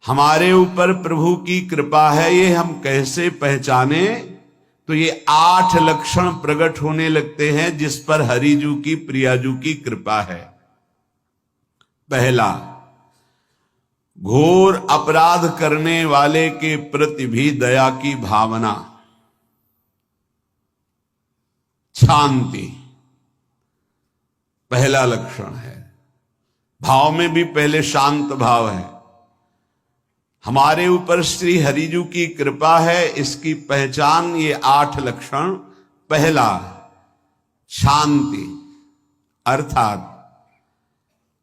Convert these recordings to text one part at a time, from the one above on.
हमारे ऊपर प्रभु की कृपा है ये हम कैसे पहचाने? तो ये 8 लक्षण प्रकट होने लगते हैं जिस पर हरिजू की प्रियाजू की कृपा है। पहला, घोर अपराध करने वाले के प्रति भी दया की भावना, शांति पहला लक्षण है। भाव में भी पहले शांत भाव है। हमारे ऊपर श्री हरिजू की कृपा है, इसकी पहचान ये 8 लक्षण। पहला, शांति, अर्थात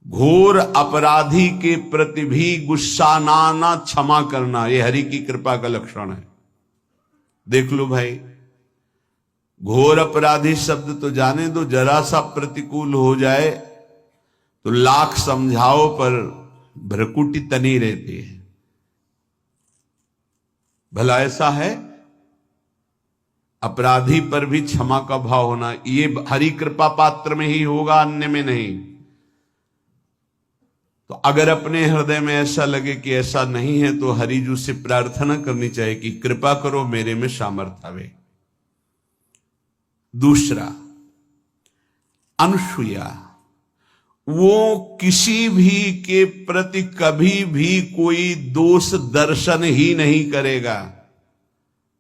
घोर अपराधी के प्रति भी गुस्सा ना आना, क्षमा करना, ये हरि की कृपा का लक्षण है। देख लो भाई, घोर अपराधी शब्द तो जाने दो, जरा सा प्रतिकूल हो जाए तो लाख समझाओ पर भ्रकुटी तनी रहती है। भला ऐसा है? अपराधी पर भी क्षमा का भाव होना, ये हरि कृपा पात्र में ही होगा, अन्य में नहीं। तो अगर अपने हृदय में ऐसा लगे कि ऐसा नहीं है तो हरिजू से प्रार्थना करनी चाहिए कि कृपा करो, मेरे में सामर्थ्य आवे। दूसरा, अनुसूया, वो किसी भी के प्रति कभी भी कोई दोष दर्शन ही नहीं करेगा।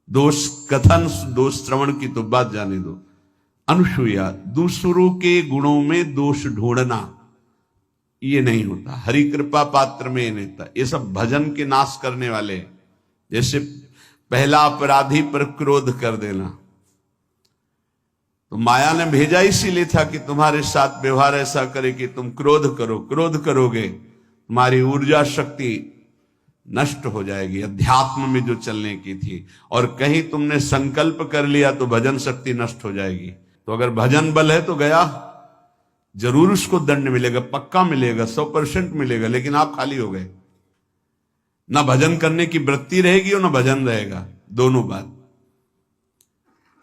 दोष कथन, दोष श्रवण की तो बात जाने दो। अनुसूया, दूसरों के गुणों में दोष ढूंढना ये नहीं होता। हरि कृपा पात्र में ये नहीं होता। ये सब भजन के नाश करने वाले। जैसे पहला अपराधी पर क्रोध कर देना, तो माया ने भेजा इसीलिए था कि तुम्हारे साथ व्यवहार ऐसा करे कि तुम क्रोध करो। क्रोध करोगे तुम्हारी ऊर्जा शक्ति नष्ट हो जाएगी, अध्यात्म में जो चलने की थी। और कहीं तुमने संकल्प कर लिया तो भजन शक्ति नष्ट हो जाएगी। तो अगर भजन बल है तो गया, जरूर उसको दंड मिलेगा, पक्का मिलेगा, 100% मिलेगा, लेकिन आप खाली हो गए। ना भजन करने की वृत्ति रहेगी और ना भजन रहेगा, दोनों बात।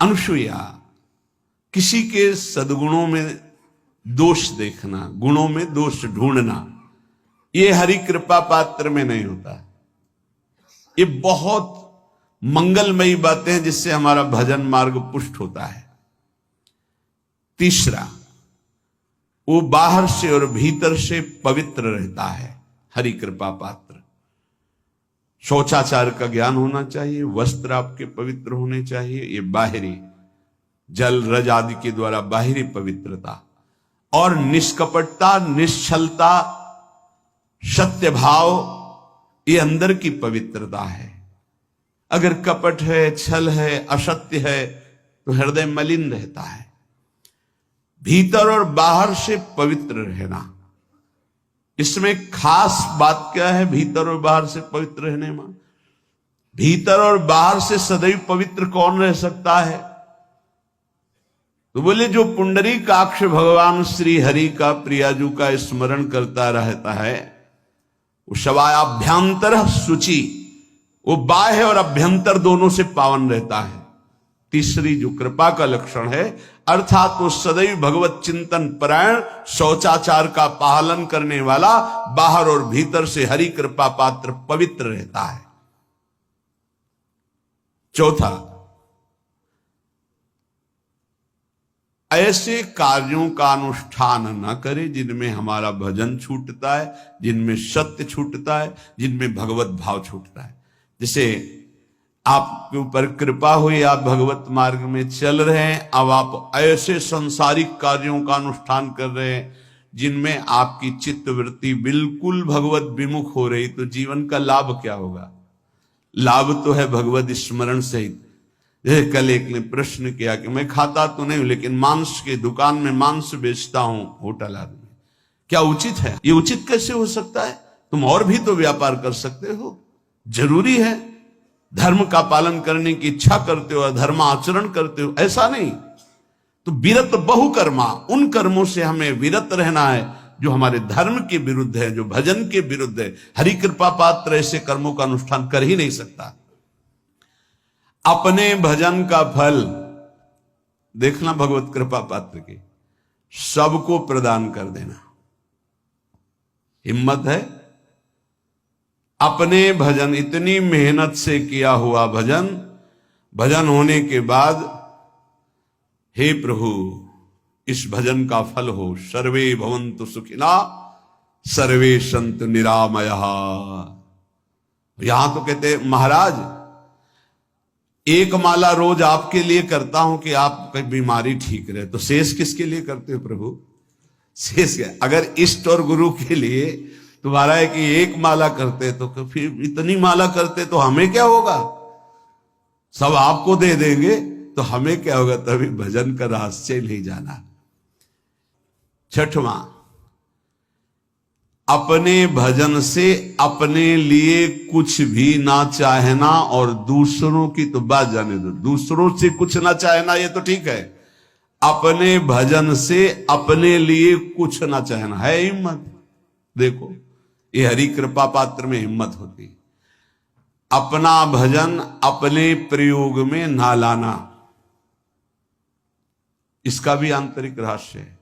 अनुसूया, किसी के सद्गुणों में दोष देखना, गुणों में दोष ढूंढना, ये हरि कृपा पात्र में नहीं होता। ये बहुत मंगलमयी बातें हैं जिससे हमारा भजन मार्ग पुष्ट होता है। तीसरा, वो बाहर से और भीतर से पवित्र रहता है, हरि कृपा पात्र। शौचाचार का ज्ञान होना चाहिए, वस्त्र आपके पवित्र होने चाहिए, ये बाहरी जल रज आदि के द्वारा बाहरी पवित्रता। और निष्कपटता, निश्चलता, सत्य भाव, ये अंदर की पवित्रता है। अगर कपट है, छल है, असत्य है तो हृदय मलिन रहता है। भीतर और बाहर से पवित्र रहना, इसमें खास बात क्या है? भीतर और बाहर से पवित्र रहने में, भीतर और बाहर से सदैव पवित्र कौन रह सकता है? तो बोले जो पुंडरीकाक्ष भगवान श्री हरि का, प्रियाजू का स्मरण करता रहता है, वो शवायाभ्यंतर शुचि, वो बाह्य और अभ्यंतर दोनों से पावन रहता है। तीसरी जो कृपा का लक्षण है, अर्थात वो सदैव भगवत चिंतन परायण, शौचाचार का पालन करने वाला, बाहर और भीतर से हरि कृपा पात्र पवित्र रहता है। चौथा, ऐसे कार्यों का अनुष्ठान न करे जिनमें हमारा भजन छूटता है, जिनमें सत्य छूटता है, जिनमें भगवत भाव छूटता है। जैसे आपके ऊपर कृपा हुई, आप भगवत मार्ग में चल रहे हैं, अब आप ऐसे संसारिक कार्यों का अनुष्ठान कर रहे हैं जिनमें आपकी चित्तवृत्ति बिल्कुल भगवत विमुख हो रही, तो जीवन का लाभ क्या होगा? लाभ तो है भगवत स्मरण सहित। जैसे कल एक ने प्रश्न किया कि मैं खाता तो नहीं हूं लेकिन मांस की दुकान में मांस बेचता हूं, होटल आदमी, क्या उचित है? ये उचित कैसे हो सकता है? तुम और भी तो व्यापार कर सकते हो। जरूरी है धर्म का पालन करने की इच्छा करते हो, धर्म आचरण करते हो, ऐसा नहीं। तो विरत बहुकर्मा, उन कर्मों से हमें विरत रहना है जो हमारे धर्म के विरुद्ध है, जो भजन के विरुद्ध है। हरि कृपा पात्र ऐसे कर्मों का अनुष्ठान कर ही नहीं सकता। अपने भजन का फल देखना भगवत कृपा पात्र के, सबको प्रदान कर देना। हिम्मत है? अपने भजन, इतनी मेहनत से किया हुआ भजन, भजन होने के बाद हे प्रभु इस भजन का फल हो, सर्वे भवन्तु सुखिना सर्वे सन्तु निरामयः। यहां तो कहते महाराज एक माला रोज आपके लिए करता हूं कि आपकी बीमारी ठीक रहे, तो शेष किसके लिए करते हो प्रभु? शेष क्या? अगर इष्ट और गुरु के लिए तुम्हारा है कि एक माला करते तो फिर इतनी माला करते तो हमें क्या होगा? सब आपको दे देंगे तो हमें क्या होगा? तभी भजन का रहस्य नहीं जाना। छठवां, अपने भजन से अपने लिए कुछ भी ना चाहना और दूसरों की तो बात जाने दो, दूसरों से कुछ ना चाहना ये तो ठीक है, अपने भजन से अपने लिए कुछ ना चाहना है हिम्मत। देखो ये हरि कृपा पात्र में हिम्मत होती है। अपना भजन अपने प्रयोग में ना लाना, इसका भी आंतरिक रहस्य है।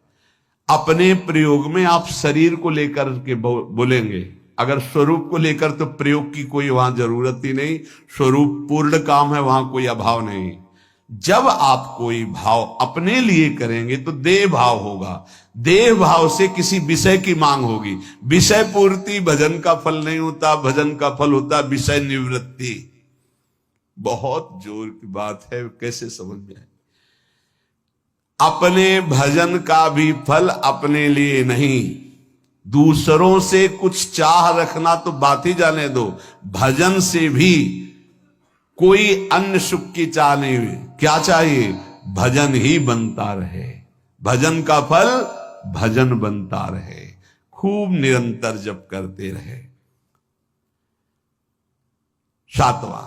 अपने प्रयोग में आप शरीर को लेकर के बोलेंगे, अगर स्वरूप को लेकर तो प्रयोग की कोई वहां जरूरत ही नहीं, स्वरूप पूर्ण काम है, वहां कोई अभाव नहीं। जब आप कोई भाव अपने लिए करेंगे तो देह भाव होगा, देह भाव से किसी विषय की मांग होगी। विषय पूर्ति भजन का फल नहीं होता, भजन का फल होता विषय निवृत्ति। बहुत जोर की बात है, कैसे समझ में आए? अपने भजन का भी फल अपने लिए नहीं, दूसरों से कुछ चाह रखना तो बात ही जाने दो, भजन से भी कोई अन्य सुख की चाह नहीं हुई। क्या चाहिए? भजन ही बनता रहे, भजन का फल भजन बनता रहे, खूब निरंतर जप करते रहे। सातवां,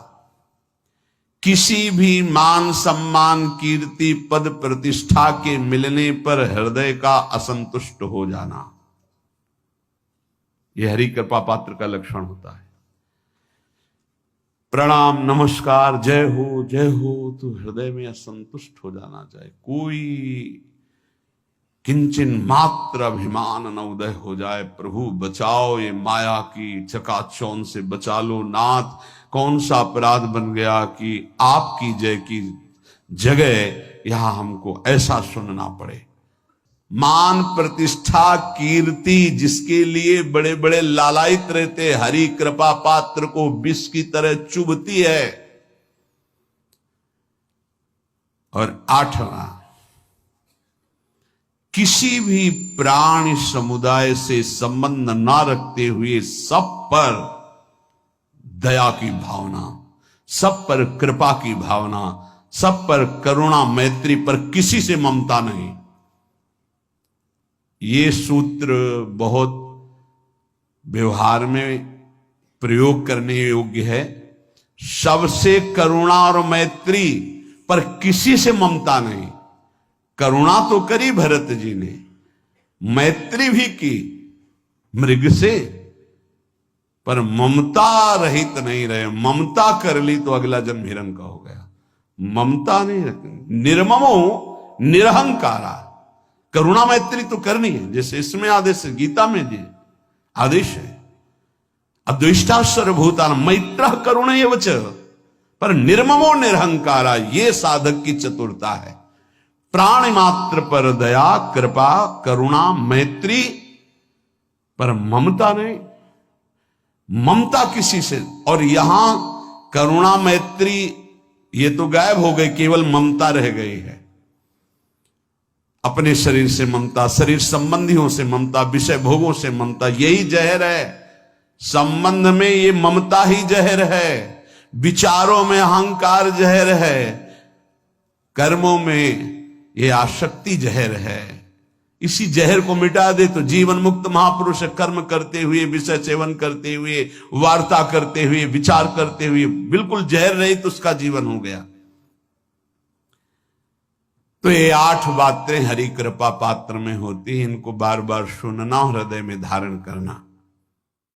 किसी भी मान सम्मान कीर्ति पद प्रतिष्ठा के मिलने पर हृदय का असंतुष्ट हो जाना, यह हरि कृपा पात्र का लक्षण होता है। प्रणाम नमस्कार जय हो तो हृदय में असंतुष्ट हो जाना चाहिए। कोई किंचन मात्र अभिमान न उदय हो जाए। प्रभु बचाओ, ये माया की चकाचौंध से बचा लो नाथ। कौन सा अपराध बन गया कि आपकी जय की जगह यहां हमको ऐसा सुनना पड़े। मान प्रतिष्ठा कीर्ति जिसके लिए बड़े बड़े लालायित रहते, हरि कृपा पात्र को विष की तरह चुभती है। और आठवां, किसी भी प्राणी समुदाय से संबंध ना रखते हुए सब पर दया की भावना, सब पर कृपा की भावना, सब पर करुणा मैत्री, पर किसी से ममता नहीं। ये सूत्र बहुत व्यवहार में प्रयोग करने योग्य है। सबसे करुणा और मैत्री, पर किसी से ममता नहीं। करुणा तो करी भरत जी ने, मैत्री भी की मृग से, पर ममता रहित नहीं रहे। ममता कर ली तो अगला जन्म हिरण का हो गया। ममता नहीं रखनी, निर्ममो निरहंकारा। करुणा मैत्री तो करनी है, जैसे इसमें आदेश है, गीता में जी आदेश है, अद्वेष्टा सर्वभूतान मैत्र करुण एवच, पर निर्ममो निरहंकारा, ये साधक की चतुरता है। प्राण मात्र पर दया कृपा करुणा मैत्री, पर ममता नहीं। ममता किसी से, और यहां करुणा मैत्री ये तो गायब हो गई, केवल ममता रह गई है। अपने शरीर से ममता, शरीर संबंधियों से ममता, विषय भोगों से ममता, यही जहर है। संबंध में ये ममता ही जहर है, विचारों में अहंकार जहर है, कर्मों में ये आसक्ति जहर है। इसी जहर को मिटा दे तो जीवन मुक्त महापुरुष कर्म करते हुए, विषय सेवन करते हुए, वार्ता करते हुए, विचार करते हुए, बिल्कुल जहर रहित उसका जीवन हो गया। तो ये 8 बातें हरि कृपा पात्र में होती, इनको बार बार सुनना, हृदय में धारण करना।